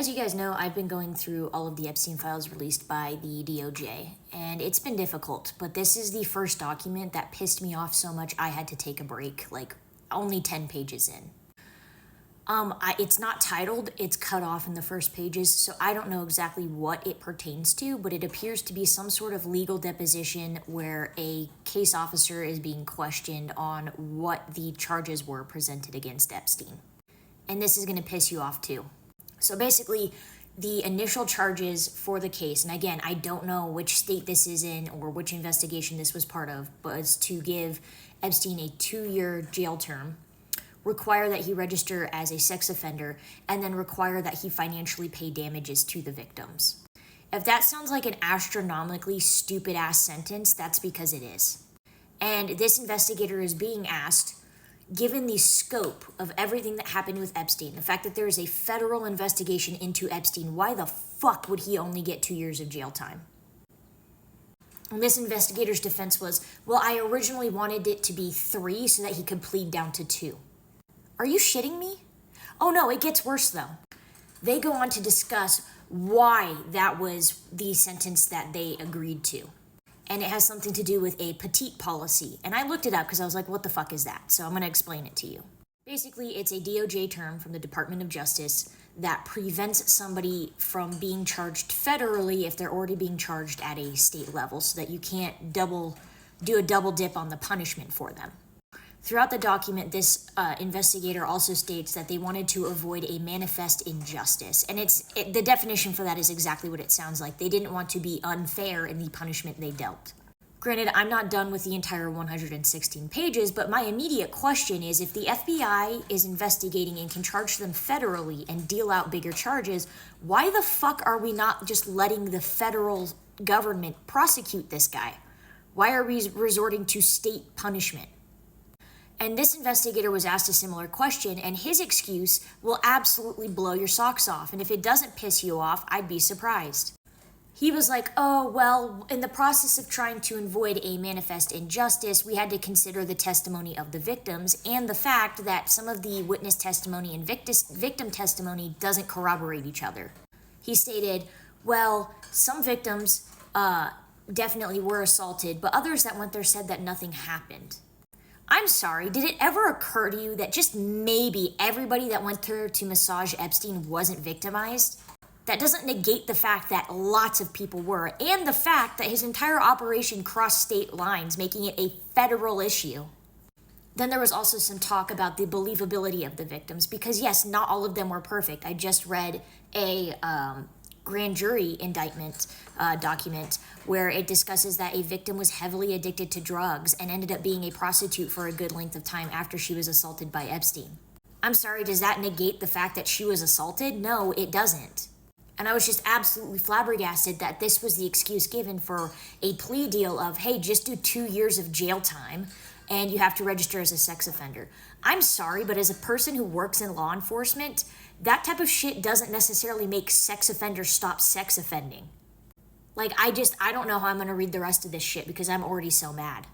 As you guys know, I've been going through all of the Epstein files released by the DOJ, and it's been difficult, but this is the first document that pissed me off so much I had to take a break, like only 10 pages in. It's not titled, it's cut off in the first pages, so I don't know exactly what it pertains to, but it appears to be some sort of legal deposition where a case officer is being questioned on what the charges were presented against Epstein. And this is going to piss you off too. So basically, the initial charges for the case, and again, I don't know which state this is in or which investigation this was part of, but it's to give Epstein a 2-year jail term, require that he register as a sex offender, and then require that he financially pay damages to the victims. If that sounds like an astronomically stupid-ass sentence, that's because it is. And this investigator is being asked, given the scope of everything that happened with Epstein, the fact that there is a federal investigation into Epstein, why the fuck would he only get 2 years of jail time? And this investigator's defense was, well, I originally wanted it to be 3 so that he could plead down to 2. Are you shitting me? Oh no, it gets worse though. They go on to discuss why that was the sentence that they agreed to. And it has something to do with a petite policy. And I looked it up because I was like, what the fuck is that? So I'm going to explain it to you. Basically, it's a DOJ term from the Department of Justice that prevents somebody from being charged federally if they're already being charged at a state level, so that you can't do a double dip on the punishment for them. Throughout the document, this investigator also states that they wanted to avoid a manifest injustice. And the definition for that is exactly what it sounds like. They didn't want to be unfair in the punishment they dealt. Granted, I'm not done with the entire 116 pages, but my immediate question is, if the FBI is investigating and can charge them federally and deal out bigger charges, why the fuck are we not just letting the federal government prosecute this guy? Why are we resorting to state punishment? And this investigator was asked a similar question, and his excuse will absolutely blow your socks off. And if it doesn't piss you off, I'd be surprised. He was like, oh, well, in the process of trying to avoid a manifest injustice, we had to consider the testimony of the victims and the fact that some of the witness testimony and victim testimony doesn't corroborate each other. He stated, well, some victims definitely were assaulted, but others that went there said that nothing happened. I'm sorry, did it ever occur to you that just maybe everybody that went there to massage Epstein wasn't victimized? That doesn't negate the fact that lots of people were, and the fact that his entire operation crossed state lines, making it a federal issue. Then there was also some talk about the believability of the victims, because yes, not all of them were perfect. I just read a grand jury indictment document where it discusses that a victim was heavily addicted to drugs and ended up being a prostitute for a good length of time after she was assaulted by Epstein. I'm sorry, does that negate the fact that she was assaulted? No, it doesn't. And I was just absolutely flabbergasted that this was the excuse given for a plea deal of, hey, just do 2 years of jail time and you have to register as a sex offender. I'm sorry, but as a person who works in law enforcement, that type of shit doesn't necessarily make sex offenders stop sex offending. Like, I don't know how I'm going to read the rest of this shit because I'm already so mad.